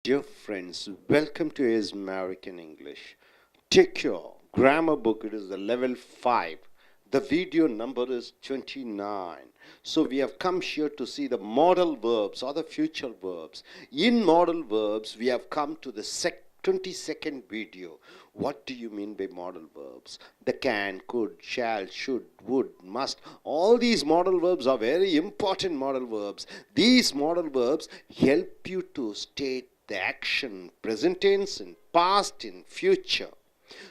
Dear friends, welcome to Is American English. Take your grammar book, it is the level 5. The video number is 29. So we have come here to see the modal verbs or the future verbs. In modal verbs, we have come to the 22nd video. What do you mean by modal verbs? The can, could, shall, should, would, must. All these modal verbs are very important modal verbs. These modal verbs help you to state the action, present tense, in past, in future.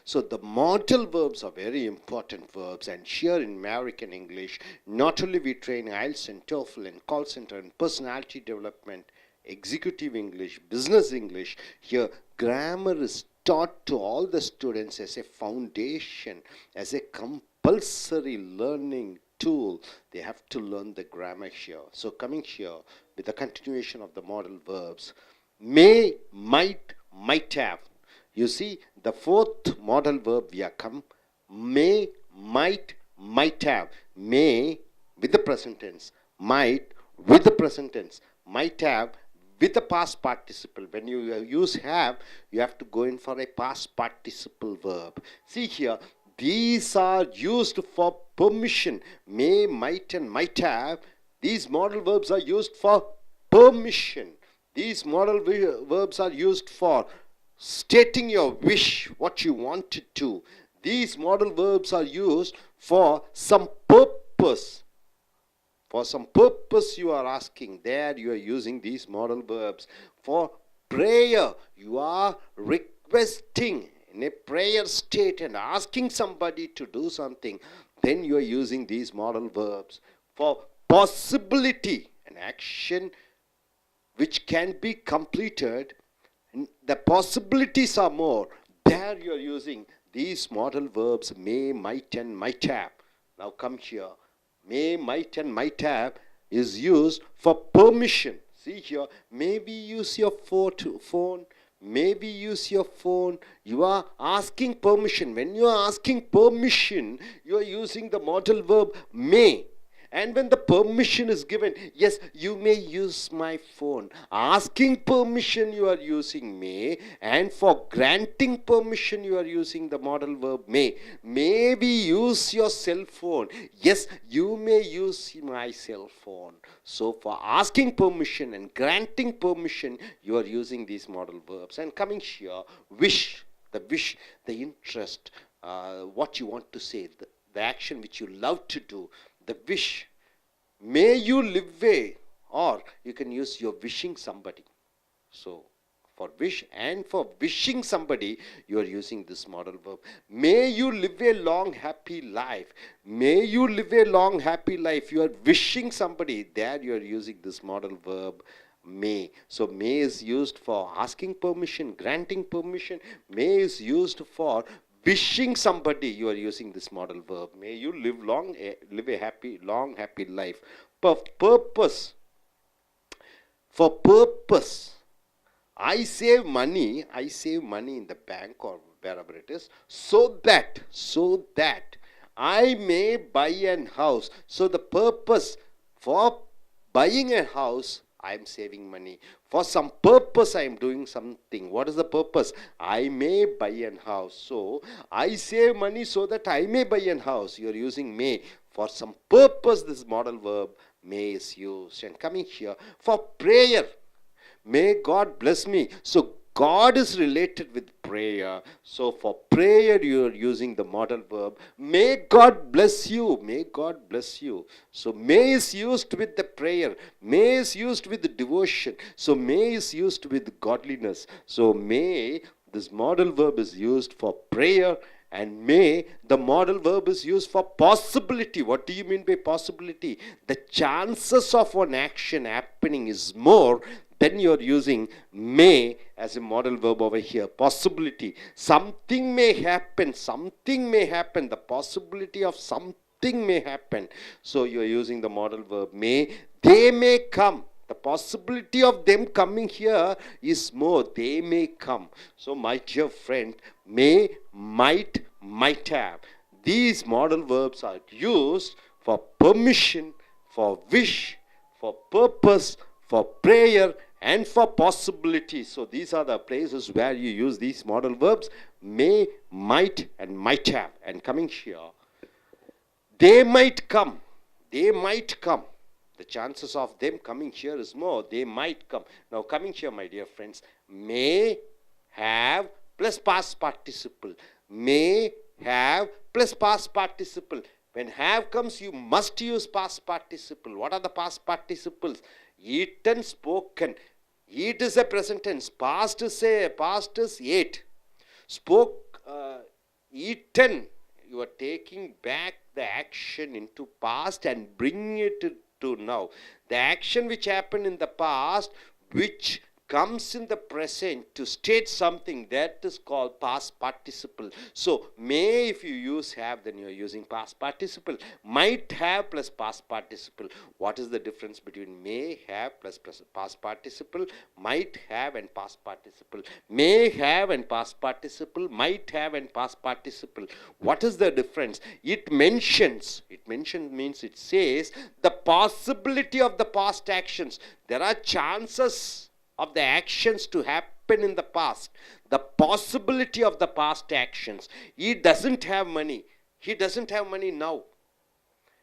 So the modal verbs are very important verbs, and here in American English, not only we train IELTS and TOEFL and call center and personality development, executive English, business English, here grammar is taught to all the students as a foundation, as a compulsory learning tool. They have to learn the grammar here. So coming here with the continuation of the modal verbs, may, might have. You see, the fourth modal verb we have come. May, might have. May with the present tense. Might with the present tense. Might have with the past participle. When you use have, you have to go in for a past participle verb. See here, these are used for permission. May, might, and might have. These modal verbs are used for permission. These modal verbs are used for stating your wish, what you want to do. These modal verbs are used for some purpose. For some purpose you are asking. There you are using these modal verbs. For prayer, you are requesting in a prayer state and asking somebody to do something. Then you are using these modal verbs. For possibility, an action which can be completed, the possibilities are more. There you are using these modal verbs may, might, and might have. Now come here. May, might, and might have is used for permission. See here, maybe use your phone. Maybe use your phone. You are asking permission. When you are asking permission, you are using the modal verb may. And when the permission is given, yes, you may use my phone. Asking permission, you are using may. And for granting permission, you are using the modal verb may. Maybe use your cell phone. Yes, you may use my cell phone. So for asking permission and granting permission, you are using these modal verbs. And coming here, wish, the interest, what you want to say, the action which you love to do. The wish, may you live way, or you can use your wishing somebody. So for wish and for wishing somebody, you are using this modal verb. May you live a long happy life. May you live a long happy life. You are wishing somebody. There you are using this modal verb may. So may is used for asking permission, granting permission. May is used for wishing somebody. You are using this modal verb. May you live a happy, long, happy life. Purpose. For purpose. I save money in the bank or wherever it is, so that I may buy an house. So the purpose for buying a house, I am saving money. For some purpose I am doing something. What is the purpose? I may buy an house. So I save money so that I may buy an house. You are using may. For some purpose this modal verb may is used. And coming here, for prayer, may God bless me. So God is related with prayer. So for prayer you are using the modal verb. May God bless you. May God bless you. So may is used with the prayer. May is used with the devotion. So may is used with godliness. So may, this modal verb is used for prayer. And may, the modal verb is used for possibility. What do you mean by possibility? The chances of an action happening is more. Then you are using may as a modal verb over here. Possibility. Something may happen. Something may happen. The possibility of something may happen. So you are using the modal verb may. They may come. The possibility of them coming here is more. They may come. So my dear friend, may, might have. These modal verbs are used for permission, for wish, for purpose, for prayer, and for possibility. So these are the places where you use these modal verbs, may, might, and might have. And coming here, they might come. They might come. The chances of them coming here is more. They might come. Now coming here, my dear friends, may have plus past participle. May have plus past participle. When have comes, you must use past participle. What are the past participles? Eaten, spoken. Eat is a present tense. Past is ate. Spoke, eaten. You are taking back the action into past and bringing it to now. The action which happened in the past, which comes in the present to state something, that is called past participle. So may, if you use have, then you are using past participle. Might have plus past participle. What is the difference between may have plus past participle, might have and past participle? May have and past participle, might have and past participle. What is the difference? It mentions means it says the possibility of the past actions. There are chances of the actions to happen in the past, the possibility of the past actions. He doesn't have money. He doesn't have money now.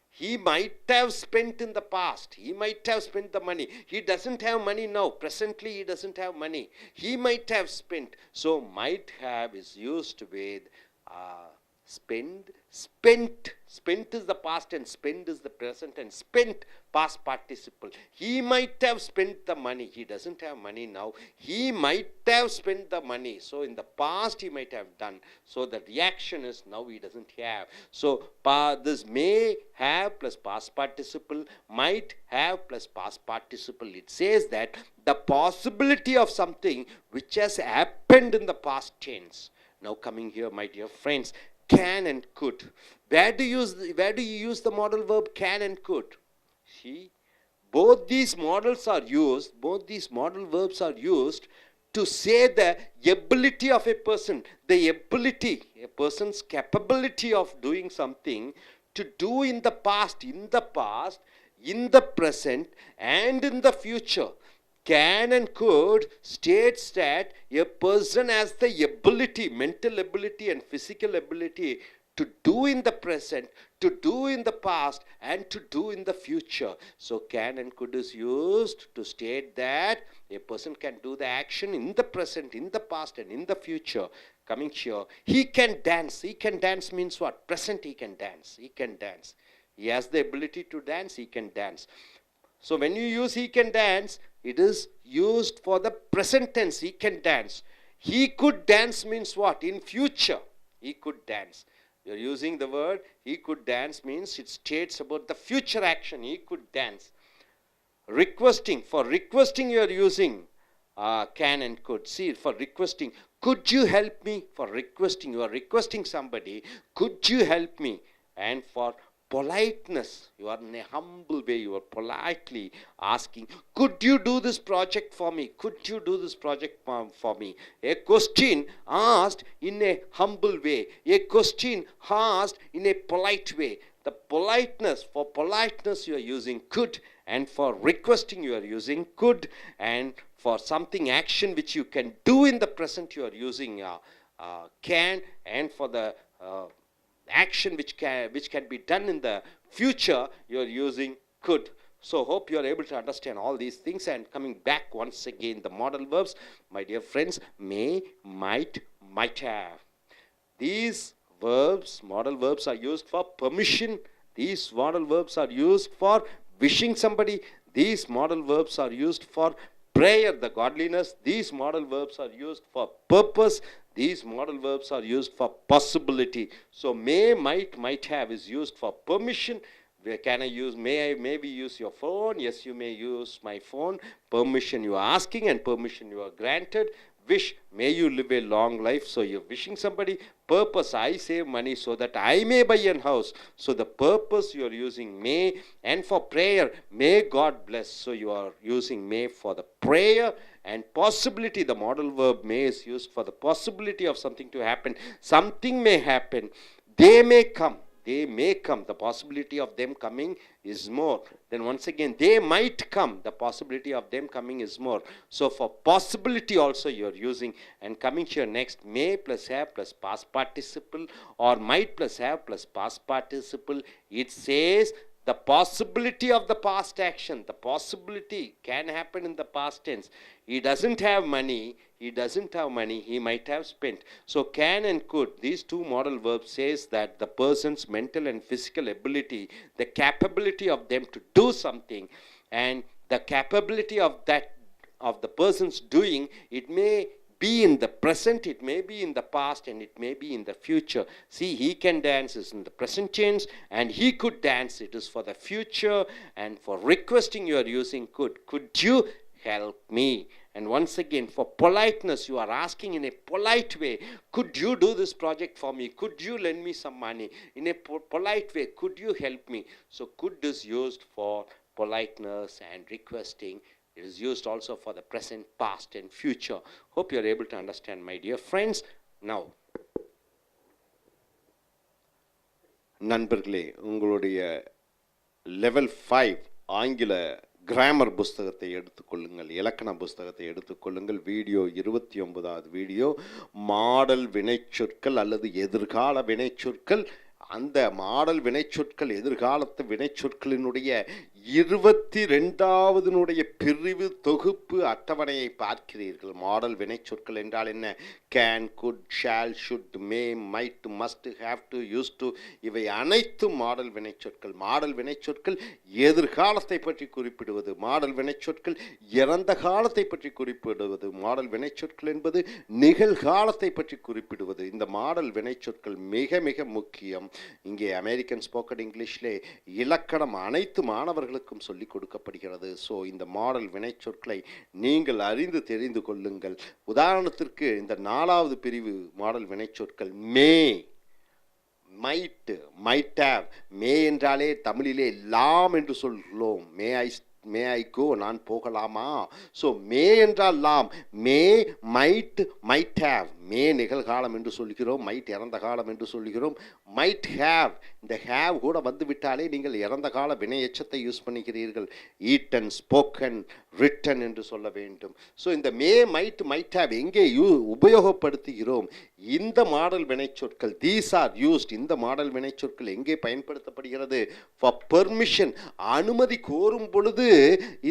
He might have spent in the past. He might have spent the money. He doesn't have money now. Presently, he doesn't have money. He might have spent. So, might have is used with spend, spent. Spent is the past and spend is the present, and spent past participle. He might have spent the money. He doesn't have money now. He might have spent the money. So in the past he might have done. So the reaction is now he doesn't have. So this may have plus past participle, might have plus past participle. It says that the possibility of something which has happened in the past tense. Now coming here, my dear friends, can and could. Where do you use the modal verb can and could? See, both these modal verbs are used to say the ability of a person, a person's capability of doing something, to do in the past, in the present, and in the future. Can and could states that a person has the ability, mental ability and physical ability to do in the present, to do in the past, and to do in the future. So can and could is used to state that a person can do the action in the present, in the past, and in the future. Coming here, he can dance. He can dance means what? Present, he can dance. He can dance. He has the ability to dance, he can dance. So when you use he can dance, it is used for the present tense. He can dance. He could dance means what? In future, he could dance. You're using the word he could dance means it states about the future action. He could dance. Requesting. For requesting you are using can and could. See, for requesting, could you help me? For requesting, you are requesting somebody, could you help me? And for politeness, you are in a humble way, you are politely asking, could you do this project for me? Could you do this project for me? A question asked in a humble way, a question asked in a polite way. The politeness, for politeness you are using could, and for requesting you are using could, and for something action which you can do in the present you are using can, and for the action which can be done in the future you are using could. So hope you are able to understand all these things. And coming back once again, the modal verbs, my dear friends, may, might, might have. These verbs, modal verbs, are used for permission. These modal verbs are used for wishing somebody. These modal verbs are used for prayer, the godliness. These modal verbs are used for purpose. These modal verbs are used for possibility. So may, might have is used for permission. Where can I use? Maybe use your phone. Yes, you may use my phone. Permission you are asking and permission you are granted. Wish, may you live a long life. So you're wishing somebody. Purpose, I save money so that I may buy a house. So the purpose you are using may. And for prayer, may God bless. So you are using may for the prayer. And possibility, the modal verb may is used for the possibility of something to happen. Something may happen. They may come. they may come, the possibility of them coming is more. Then once again, they might come, the possibility of them coming is more. So for possibility also you are using, and coming here next, may plus have plus past participle, or might plus have plus past participle. It says the possibility of the past action, the possibility can happen in the past tense. He doesn't have money, he might have spent. So can and could, these two modal verbs says that the person's mental and physical ability, the capability of them to do something, and the capability of that, of the person's doing, it may be in the present, it may be in the past, and it may be in the future. See, he can dance is in the present tense, and he could dance, it is for the future. And for requesting you are using could you help me? And once again, for politeness, you are asking in a polite way, could you do this project for me? Could you lend me some money? In a polite way, could you help me? So could is used for politeness and requesting. It is used also for the present, past, and future. Hope you are able to understand, my dear friends. Now, நண்பர்களே, உங்களுடைய level 5 ஆங்கில grammar புஸ்தகத்தை எடுத்துக்கொள்ளுங்கள், இலக்கண புஸ்தகத்தை எடுத்துக்கொள்ளுங்கள். Video 29வது video, model வினைச்சொற்கள் அல்லது எதிர்கால வினைச்சொற்கள். அந்த மாடல் வினைச்சொற்கள், எதிர்காலத்து வினைச்சொற்களினுடைய 22வது பிரிவு தொகுப்பு அட்டவணையை பார்க்கிறீர்கள். மாடல் வினைச்சொற்கள் என்றால் என்ன? Can, could, shall, should, may, might, must, have to, use to, இவை அனைத்தும் மாடல் வினைச்சொற்கள். மாடல் வினைச்சொற்கள் எதிர்காலத்தை பற்றி குறிப்பிடுவது, மாடல் வினைச்சொற்கள் இறந்த காலத்தை பற்றி குறிப்பிடுவது, மாடல் வினைச்சொற்கள் என்பது நிகழ்காலத்தை பற்றி குறிப்பிடுவது. இந்த மாடல் வினைச்சொற்கள் மிக மிக முக்கியம். இங்கே அமெரிக்கன் ஸ்போக்கன் இங்கிலீஷிலே இலக்கணம் அனைத்து மாணவர்களுக்கும் சொல்லிக் கொடுக்கப்படுகிறது. ஸோ இந்த மாடல் வினைச்சொற்களை நீங்கள் அறிந்து தெரிந்து கொள்ளுங்கள். உதாரணத்திற்கு இந்த 4வது பிரிவு மாடல் வினைச்சொற்கள், மே, மைட், மைட் ஹேவ். மே என்றாலே தமிழிலே லாம் என்று சொல்கிறோம். மே ஐ கோ, நான் போகலாமா? ஸோ மே என்றால் லாம். மே, மைட், மைட் ஹேவ். மே நிகழ்காலம் என்று சொல்கிறோம், மைட் இறந்த காலம் என்று சொல்கிறோம். மைட் ஹேவ், இந்த ஹேவ் கூட வந்து விட்டாலே நீங்கள் இறந்த கால வினை எச்சத்தை யூஸ் பண்ணிக்கிறீர்கள். ஈட்டன், ஸ்போக்கன், ரிட்டன் என்று சொல்ல வேண்டும். ஸோ இந்த மே, மைட், மைட் ஹேவ் எங்கே உபயோகப்படுத்துகிறோம்? இந்த மாடல் வினைச்சொற்கள், தீஸ் ஆர் யூஸ்ட். இந்த மாடல் வினைச்சொற்கள் எங்கே பயன்படுத்தப்படுகிறது? ஃபார் பெர்மிஷன், அனுமதி கோரும் பொழுது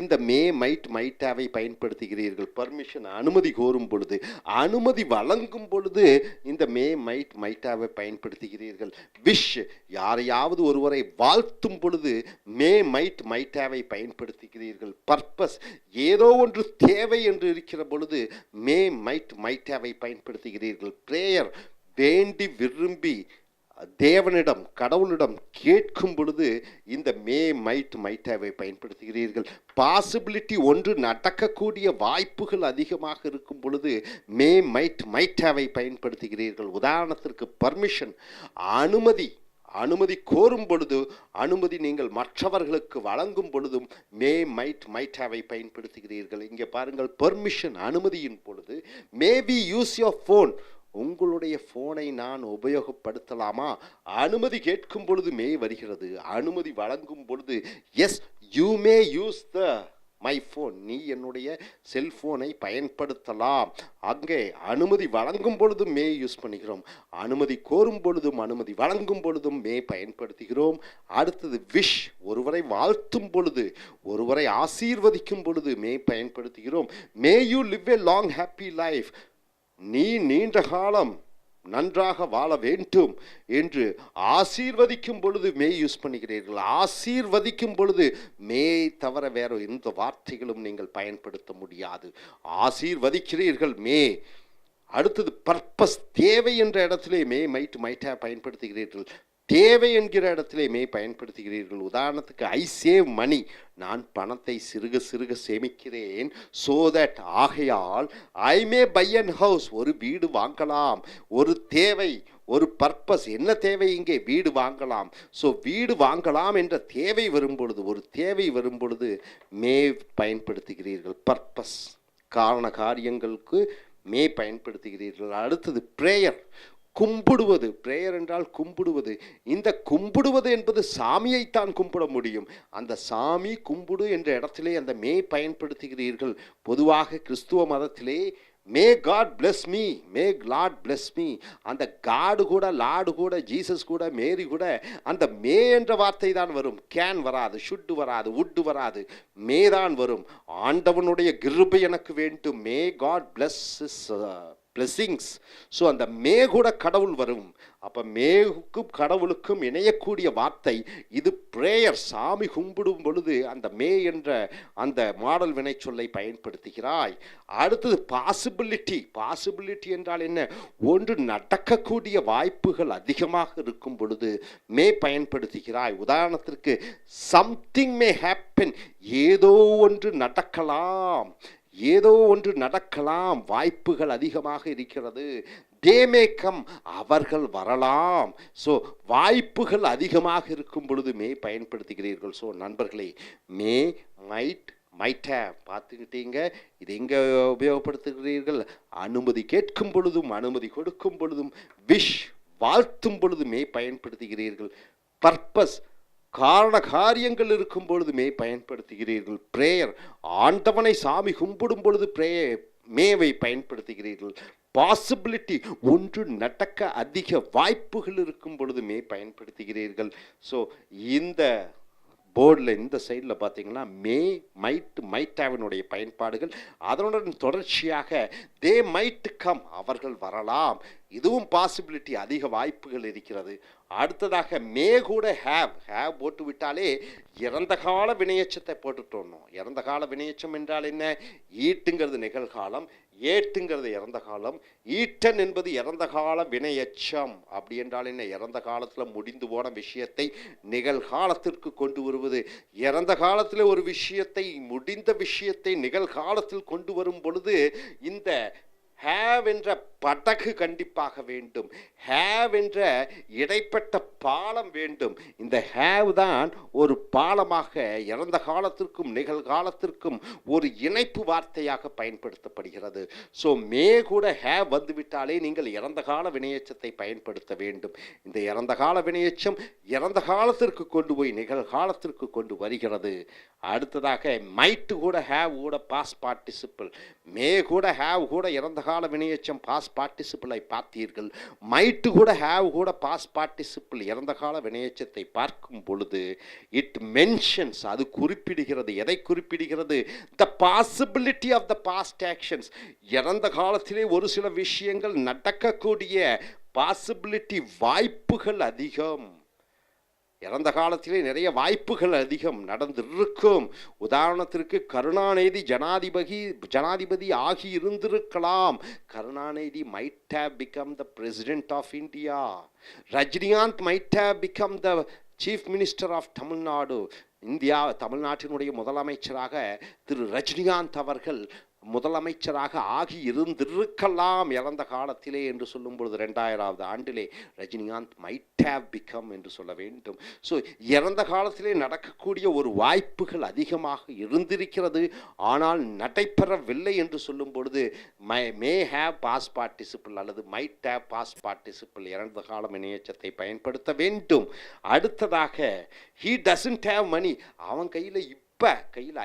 இந்த மே, மைட், மைட் ஹேவை பயன்படுத்துகிறீர்கள். பெர்மிஷன், அனுமதி கோரும் பொழுது. அனுமதி வழங்கும் பொழுது இந்த மே, மைட், மைட் ஹேவை பயன்படுத்துகிறீர்கள். விஷ், யாரையாவது ஒருவரை வாழ்த்தும் பொழுது மே, மைட், மைட் ஹேவை பயன்படுத்துகிறீர்கள். பர்பஸ், ஏதோ ஒன்று தேவை என்று இருக்கிற பொழுது மே, மைட், மைட் ஹேவை பயன்படுத்துகிறீர்கள். பிரேயர், வேண்டி விரும்பி தேவனிடம், கடவுளிடம் கேட்கும் பொழுது இந்த மே, மைட், மைட் ஹேவை பயன்படுத்துகிறீர்கள். பாசிபிலிட்டி, ஒன்று நடக்கக்கூடிய வாய்ப்புகள் அதிகமாக இருக்கும் பொழுது மே, மைட், மைட் ஹேவை பயன்படுத்துகிறீர்கள். உதாரணத்திற்கு பர்மிஷன், அனுமதி கோரும் பொழுது, அனுமதி நீங்கள் மற்றவர்களுக்கு வழங்கும் பொழுதும் மே, மைட், மைட் ஹேவை பயன்படுத்துகிறீர்கள். இங்கே பாருங்கள், பெர்மிஷன், அனுமதியின் பொழுது. மேபி யூஸ் யோர் ஃபோன், உங்களுடைய ஃபோனை நான் உபயோகப்படுத்தலாமா? அனுமதி கேட்கும் பொழுது மே வருகிறது. அனுமதி வழங்கும் பொழுது yes you may use the my phone, நீ என்னுடைய செல்ஃபோனை பயன்படுத்தலாம். அங்கே அனுமதி வழங்கும் பொழுதும் மே யூஸ் பண்ணுகிறோம். அனுமதி கோரும் பொழுதும் அனுமதி வழங்கும் பொழுதும் மே பயன்படுத்துகிறோம். அடுத்தது விஷ், ஒருவரை வாழ்த்தும் பொழுது, ஒருவரை ஆசீர்வதிக்கும் பொழுது மே பயன்படுத்துகிறோம். மே you live a long happy life, நீ நீண்ட காலம் நன்றாக வாழ வேண்டும் என்று ஆசீர்வதிக்கும் பொழுது மே யூஸ் பண்ணுகிறீர்கள். ஆசீர்வதிக்கும் பொழுது மே தவிர வேறு எந்த வார்த்தைகளும் நீங்கள் பயன்படுத்த முடியாது. ஆசீர்வதிக்கிறீர்கள் மே. அடுத்தது பர்பஸ், தேவை என்ற இடத்திலே மே, மைட், மைட் ஹேவ் பயன்படுத்துகிறீர்கள். தேவை என்கிற இடத்திலே மே பயன்படுத்துகிறீர்கள். உதாரணத்துக்கு ஐ சேவ் மணி, நான் பணத்தை சிறுக சிறுக சேமிக்கிறேன். ஸோ தட், ஆகையால் ஐ மே பை அன் ஹவுஸ், ஒரு வீடு வாங்கலாம். ஒரு தேவை, ஒரு பர்பஸ், என்ன தேவை இங்கே? வீடு வாங்கலாம். ஸோ வீடு வாங்கலாம் என்ற தேவை வரும் பொழுது, ஒரு தேவை வரும் பொழுது மே பயன்படுத்துகிறீர்கள். பர்பஸ், காரண காரியங்களுக்கு மே பயன்படுத்துகிறீர்கள். அடுத்தது பிரேயர், கும்பிடுவது. பிரேயர் என்றால் கும்பிடுவது. இந்த கும்பிடுவது என்பது சாமியைத்தான் கும்பிட முடியும். அந்த சாமி கும்பிடு என்ற இடத்திலே அந்த மே பயன்படுத்துகிறீர்கள். பொதுவாக கிறிஸ்துவ மதத்திலே மே காட் பிளஸ் மீ, மே லார்ட் பிளஸ் மீ. அந்த காடு கூட, லார்டு கூட, ஜீசஸ் கூட, மேரி கூட அந்த மே என்ற வார்த்தை தான் வரும். கேன் வராது, ஷுட்டு வராது, உட்டு வராது, மே தான் வரும். ஆண்டவனுடைய கிருபை எனக்கு வேண்டும். May God bless blessings. So அந்த மே கூட கடவுள் வரும். அப்போ மேவுக்கும் கடவுளுக்கும் இணையக்கூடிய வார்த்தை இது பிரேயர். சாமி கும்பிடும் பொழுது அந்த மே என்ற அந்த மாடல் வினை சொல்லை பயன்படுத்துகிறாய். அடுத்தது பாசிபிலிட்டி. பாசிபிலிட்டி என்றால் என்ன? ஒன்று நடக்கக்கூடிய வாய்ப்புகள் அதிகமாக இருக்கும் பொழுது மே பயன்படுத்துகிறாய். உதாரணத்திற்கு சம்திங் மே ஹேப்பன், ஏதோ ஒன்று நடக்கலாம், ஏதோ ஒன்று நடக்கலாம், வாய்ப்புகள் அதிகமாக இருக்கிறது. தே மே கம், அவர்கள் வரலாம். ஸோ வாய்ப்புகள் அதிகமாக இருக்கும் பொழுது மே பயன்படுத்துகிறீர்கள். ஸோ நண்பர்களே, மே, மைட், மைட் ஹேவ் பார்த்துக்கிட்டீங்க. இது எங்கே உபயோகப்படுத்துகிறீர்கள்? அனுமதி கேட்கும் பொழுதும், அனுமதி கொடுக்கும் பொழுதும், விஷ் வாழ்த்தும் பொழுது மே பயன்படுத்துகிறீர்கள். பர்பஸ் காரண காரியங்கள் இருக்கும் பொழுதுமே பயன்படுத்துகிறீர்கள். பிரேயர் ஆண்டவனை சாமி கும்பிடும் பொழுது மேவை பயன்படுத்துகிறீர்கள். பாசிபிலிட்டி ஒன்று நடக்க அதிக வாய்ப்புகள் இருக்கும் பொழுதுமே பயன்படுத்துகிறீர்கள். ஸோ இந்த போர்டில் இந்த சைடில் பார்த்தீங்கன்னா மே, மைட், மைட் ஹேவனுடைய பயன்பாடுகள். அதனுடன் தொடர்ச்சியாக தே மைட் கம், அவர்கள் வரலாம். இதுவும் பாசிபிலிட்டி, அதிக வாய்ப்புகள் இருக்கிறது. அடுத்ததாக மே கூட ஹேவ் போட்டு விட்டாலே இறந்த கால வினையச்சத்தை போட்டுட்டோம். இறந்த கால வினையச்சம் என்றால் என்ன? ஈட்டுங்கிறது நிகழ்காலம், ஏட்டுங்கிறது இறந்த காலம், ஈட்டன் என்பது இறந்த கால வினையச்சம். அப்படி என்றால் என்ன? இறந்த காலத்தில் முடிந்து போன விஷயத்தை நிகழ்காலத்திற்கு கொண்டு வருவது. இறந்த காலத்தில் ஒரு விஷயத்தை, முடிந்த விஷயத்தை நிகழ்காலத்தில் கொண்டு வரும் பொழுது இந்த ஹேவ் என்ற படகு கண்டிப்பாக வேண்டும். ஹேவ் என்ற இடைப்பட்ட பாலம் வேண்டும். இந்த ஹேவ் தான் ஒரு பாலமாக இறந்த காலத்திற்கும் நிகழ்காலத்திற்கும் ஒரு இணைப்பு வார்த்தையாக பயன்படுத்தப்படுகிறது. ஸோ மே கூட ஹேவ் வந்துவிட்டாலே நீங்கள் இறந்த கால வினையச்சத்தை பயன்படுத்த வேண்டும். இந்த இறந்த கால வினையச்சம் இறந்த காலத்திற்கு கொண்டு போய் நிகழ்காலத்திற்கு கொண்டு வருகிறது. அடுத்ததாக மைட்டு கூட ஹேவ் கூட பாஸ் பார்ட்டிசிபிள். மே கூட ஹேவ் கூட இறந்த கால வினையச்சம் பாஸ் பார்ட்டிசிபிளை பார்த்தீர்கள். மைட்டு கூட ஹேவ் கூட பாஸ் பார்ட்டிசிபிள் இறந்த கால வினையச்சத்தை பார்க்கும் பொழுது இட் மென்ஷன்ஸ், அது குறிப்பிடுகிறது. எதை குறிப்பிடுகிறது? The possibility of the past actions. இறந்த காலத்திலே ஒரு சில விஷயங்கள் நடக்கக்கூடிய பாசிபிலிட்டி, வாய்ப்புகள் அதிகம். இறந்த காலத்திலே நிறைய வாய்ப்புகள் அதிகம் நடந்திருக்கும். உதாரணத்திற்கு கருணாநிதி ஜனாதிபதி ஆகி இருந்திருக்கலாம். Karunanidhi might have become the president of India. Rajinikanth might have become the chief minister of Tamil Nadu. தமிழ்நாட்டினுடைய முதலமைச்சராக திரு ரஜினிகாந்த் அவர்கள் முதலமைச்சராக ஆகி இருந்திருக்கலாம் இறந்த காலத்திலே என்று சொல்லும் பொழுது 2000வது ஆண்டிலே ரஜினிகாந்த் மைட் ஹேவ் பிகம் என்று சொல்ல வேண்டும். ஸோ இறந்த காலத்திலே நடக்கக்கூடிய ஒரு வாய்ப்புகள் அதிகமாக இருந்திருக்கிறது, ஆனால் நடைபெறவில்லை என்று சொல்லும் பொழுது மே ஹேவ் பாஸ் பார்ட்டிசிபிள் அல்லது மைட் ஹேவ் பாஸ் பார்ட்டிசிபிள் இறந்த காலம் இணையச்சத்தை பயன்படுத்த வேண்டும். அடுத்ததாக ஹீ டசன்ட் ஹேவ் மணி. அவன் கையில்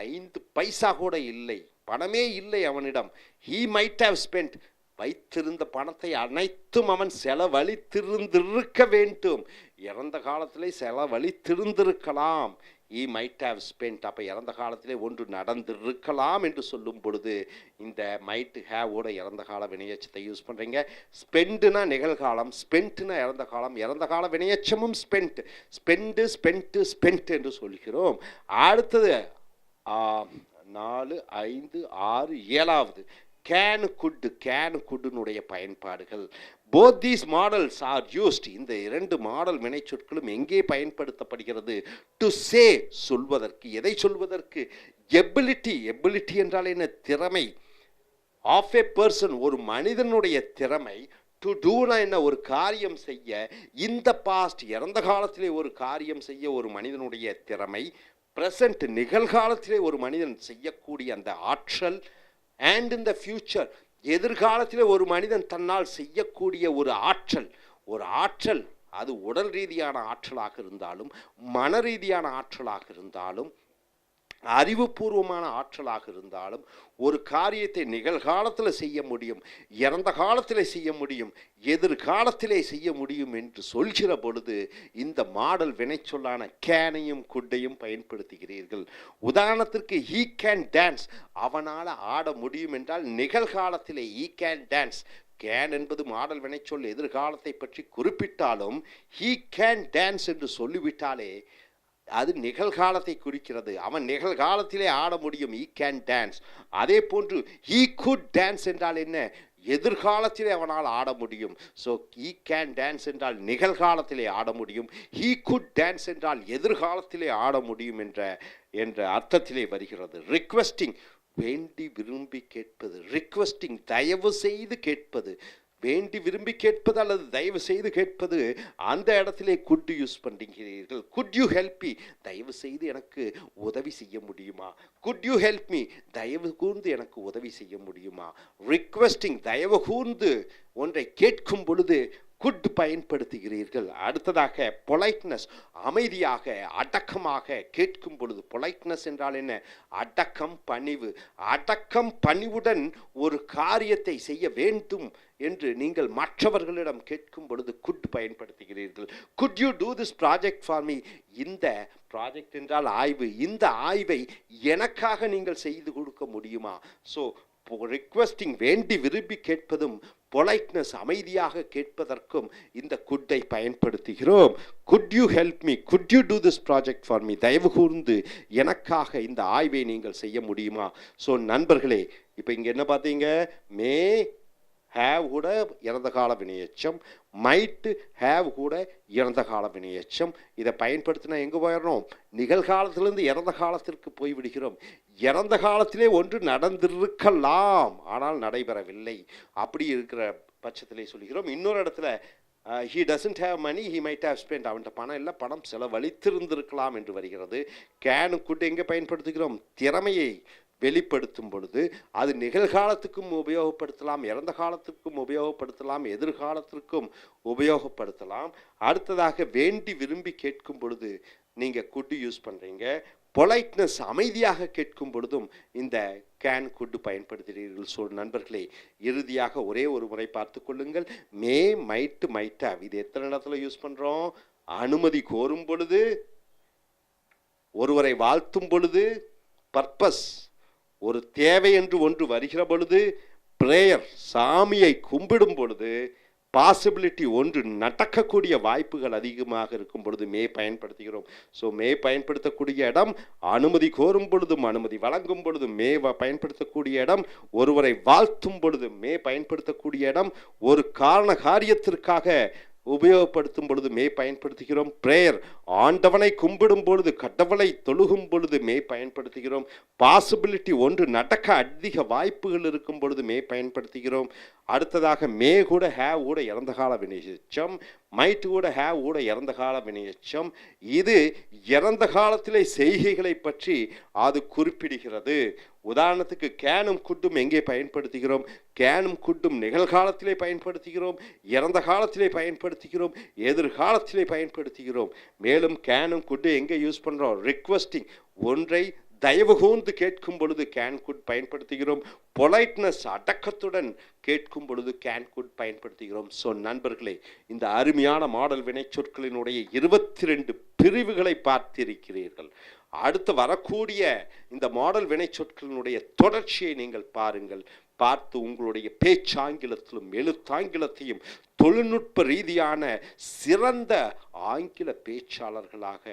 5 பைசா கூட இல்லை, பணமே இல்லை அவனிடம். ஹீ மைட் ஹேவ் ஸ்பெண்ட், வைத்திருந்த பணத்தை அனைத்தும் அவன் செலவழித்திருந்திருக்க வேண்டும். இறந்த காலத்திலே செலவழித்திருந்திருக்கலாம். He might have spend. அப்போ இறந்த காலத்திலே ஒன்று நடந்திருக்கலாம் என்று சொல்லும் பொழுது இந்த மைட் ஹேவ் ஓட இறந்த கால வினையச்சத்தை யூஸ் பண்ணுறீங்க. ஸ்பெண்டுனா நிகழ்காலம், ஸ்பெண்ட்னா இறந்த காலம். இறந்த கால வினையச்சமும் ஸ்பெண்ட், ஸ்பெண்ட் என்று சொல்கிறோம். அடுத்தது 4, 5, 6, 7வது கேன் குட்டுனுடைய பயன்பாடுகள். both these models are used. இந்த 2 மாடல் வினைச்சொற்களும் எங்கே பயன்படுத்தப்படுகிறது? டு சே, சொல்வதற்கு. எதை சொல்வதற்கு? எபிலிட்டி என்றால் என்ன? திறமை. ஆஃப் எ பர்சன், ஒரு மனிதனுடைய திறமை. டு டூனா என்ன? ஒரு காரியம் செய்ய. இந்த பாஸ்ட், இறந்த காலத்திலே ஒரு காரியம் செய்ய ஒரு மனிதனுடைய திறமை. பிரசன்ட், நிகழ்காலத்திலே ஒரு மனிதன் செய்யக்கூடிய அந்த ஆற்றல். அண்ட் இன் த ஃபியூச்சர், எதிர்காலத்திலே ஒரு மனிதன் தன்னால் செய்யக்கூடிய ஒரு ஆற்றல், ஒரு ஆற்றல், அது உடல் ரீதியான ஆற்றலாக இருந்தாலும், மன ரீதியான ஆற்றலாக இருந்தாலும், அறிவுபூர்வமான ஆற்றலாக இருந்தாலும், ஒரு காரியத்தை நிகழ்காலத்தில் செய்ய முடியும், இறந்த காலத்தில் செய்ய முடியும், எதிர்காலத்திலே செய்ய முடியும் என்று சொல்கிற பொழுது இந்த மாடல் வினைச்சொல்லான கேனையும் குட்டையும் பயன்படுத்துகிறீர்கள். உதாரணத்திற்கு ஹீ கேன் டான்ஸ், அவனால் ஆட முடியும் என்றால் நிகழ்காலத்திலே ஹீ கேன் டான்ஸ். கேன் என்பது மாடல் வினைச்சொல் எதிர்காலத்தை பற்றி குறிப்பிட்டாலும் ஹீ கேன் டான்ஸ் என்று சொல்லிவிட்டாலே அது நிகழ்காலத்தை குறிக்கிறது. அவன் நிகழ்காலத்திலே ஆட முடியும், ஈ கேன் டான்ஸ். அதே போன்று ஈ குட் டான்ஸ் என்றால் என்ன? எதிர்காலத்திலே அவனால் ஆட முடியும். ஸோ ஈ கேன் டான்ஸ் என்றால் நிகழ்காலத்திலே ஆட முடியும், ஈ குட் டான்ஸ் என்றால் எதிர்காலத்திலே ஆட முடியும் என்ற அர்த்தத்திலே வருகிறது. ரிக்வெஸ்டிங், வேண்டி விரும்பி கேட்பது. ரிக்வெஸ்டிங், தயவு செய்து கேட்பது. வேண்டி விரும்பி கேட்பது அல்லது தயவு செய்து கேட்பது, அந்த இடத்திலே குட் யூஸ் பண்ணுறீர்கள். குட் யூ ஹெல்ப் மீ, தயவு செய்து எனக்கு உதவி செய்ய முடியுமா? குட் யூ ஹெல்ப் மீ, தயவு கூர்ந்து எனக்கு உதவி செய்ய முடியுமா? ரிக்வெஸ்டிங், தயவு கூர்ந்து ஒன்றை கேட்கும் பொழுது குட் பயன்படுத்துகிறீர்கள். அடுத்ததாக பொலைட்னஸ், அமைதியாக அடக்கமாக கேட்கும் பொழுது. பொலைட்னஸ் என்றால் என்ன? அடக்கம், பணிவு. அடக்கம் பணிவுடன் ஒரு காரியத்தை செய்ய வேண்டும் என்று நீங்கள் மற்றவர்களிடம் கேட்கும் பொழுது குட் பயன்படுத்துகிறீர்கள். Good you do this project for me, இந்த ப்ராஜெக்ட் என்றால் ஆய்வு, இந்த ஆய்வை எனக்காக நீங்கள் செய்து கொடுக்க முடியுமா? ஸோ ரிக்வெஸ்டிங், வேண்டி விரும்பி கேட்பதும், பொலைட்னஸ், அமைதியாக கேட்பதற்கும் இந்த குட்டை பயன்படுத்துகிறோம். Good you help me, good you do this project for me, தயவு கூர்ந்து எனக்காக இந்த ஆய்வை நீங்கள் செய்ய முடியுமா? ஸோ நண்பர்களே, இப்போ இங்கே என்ன பார்த்தீங்க? மே ஹேவ் கூட இறந்த கால வினையெச்சம், மைட்டு ஹேவ் கூட இறந்த கால வினையெச்சம். இதை பயன்படுத்தினா எங்கே போயிடணும்? நிகழ்காலத்திலிருந்து இறந்த காலத்திற்கு போய்விடுகிறோம். இறந்த காலத்திலே ஒன்று நடந்திருக்கலாம், ஆனால் நடைபெறவில்லை. அப்படி இருக்கிற பட்சத்திலே சொல்கிறோம். இன்னொரு இடத்துல he doesn't have money, he might have spent, அவன்கிட்ட பணம் இல்லை, பணம் செலவழித்திருந்திருக்கலாம் என்று வருகிறது. கேனு குட் எங்கே பயன்படுத்துகிறோம்? திறமையை வெளிப்படுத்தும் பொழுது அது நிகழ்காலத்துக்கும் உபயோகப்படுத்தலாம், இறந்த காலத்திற்கும் உபயோகப்படுத்தலாம், எதிர்காலத்திற்கும் உபயோகப்படுத்தலாம். அடுத்ததாக வேண்டி விரும்பி கேட்கும் பொழுது நீங்கள் குட் யூஸ் பண்ணுறீங்க. பொலைட்னஸ், அமைதியாக கேட்கும் பொழுதும் இந்த கேன் குட் பயன்படுத்துகிறீர்கள். ஸோ நண்பர்களே, இறுதியாக ஒரே ஒரு முறை பார்த்து கொள்ளுங்கள். மே, மைட்டு, மைட் ஹேவ், இது எத்தனை இடத்துல யூஸ் பண்ணுறோம்? அனுமதி கோரும் பொழுது, ஒருவரை வாழ்த்தும் பொழுது, பர்பஸ், ஒரு தேவை என்று ஒன்று வருகிற பொழுது, பிரேயர், சாமியை கும்பிடும் பொழுது, பாசிபிலிட்டி, ஒன்று நடக்கக்கூடிய வாய்ப்புகள் அதிகமாக இருக்கும் பொழுது மே பயன்படுத்துகிறோம். ஸோ மே பயன்படுத்தக்கூடிய இடம் அனுமதி கோரும் பொழுதும், அனுமதி வழங்கும் பொழுதும் மே பயன்படுத்தக்கூடிய இடம், ஒருவரை வாழ்த்தும் பொழுது மே பயன்படுத்தக்கூடிய இடம், ஒரு காரண காரியத்திற்காக உபயோகப்படுத்தும் பொழுது மே பயன்படுத்துகிறோம். பிரேயர், ஆண்டவனை கும்பிடும் பொழுது, கடவுளை தொழுகும் பொழுது மே பயன்படுத்துகிறோம். பாசிபிலிட்டி, ஒன்று நடக்க அதிக வாய்ப்புகள் இருக்கும் பொழுது மே பயன்படுத்துகிறோம். அடுத்ததாக மே கூட ஹேவ் கூட இறந்த கால வினையெச்சம், மைட் கூட ஹேவ் கூட இறந்த கால வினையெச்சம். இது இறந்த காலத்திலே செய்கைகளை பற்றி அது குறிப்பிடுகிறது. உதாரணத்துக்கு கேனும் குட்டும் எங்கே பயன்படுத்துகிறோம்? கேனும் குட்டும் நிகழ்காலத்திலே பயன்படுத்துகிறோம், இறந்த காலத்திலே பயன்படுத்துகிறோம், எதிர்காலத்திலே பயன்படுத்துகிறோம். மேலும் கேனும் குட்டு எங்கே யூஸ் பண்ணுறோம்? ரிக்வெஸ்டிங், ஒன்றை தயவு கூர்ந்து கேட்கும் பொழுது கேன் குட் பயன்படுத்துகிறோம். பொலைட்னஸ், அடக்கத்துடன் கேட்கும் பொழுது கேன் குட் பயன்படுத்துகிறோம். ஸோ நண்பர்களே, இந்த அருமையான மாடல் வினைச்சொற்களினுடைய 22 பிரிவுகளை பார்த்திருக்கிறீர்கள். அடுத்து வரக்கூடிய இந்த மாடல் வினைச்சொற்களினுடைய தொடர்ச்சியை நீங்கள் பாருங்கள். பார்த்து உங்களுடைய பேச்சாங்கிலத்திலும் எழுத்தாங்கிலத்தையும் தொழில்நுட்ப ரீதியான சிறந்த ஆங்கில பேச்சாளர்களாக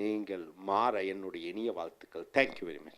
நீங்கள் மாற என்னுடைய இனிய வாழ்த்துக்கள். Thank you very much.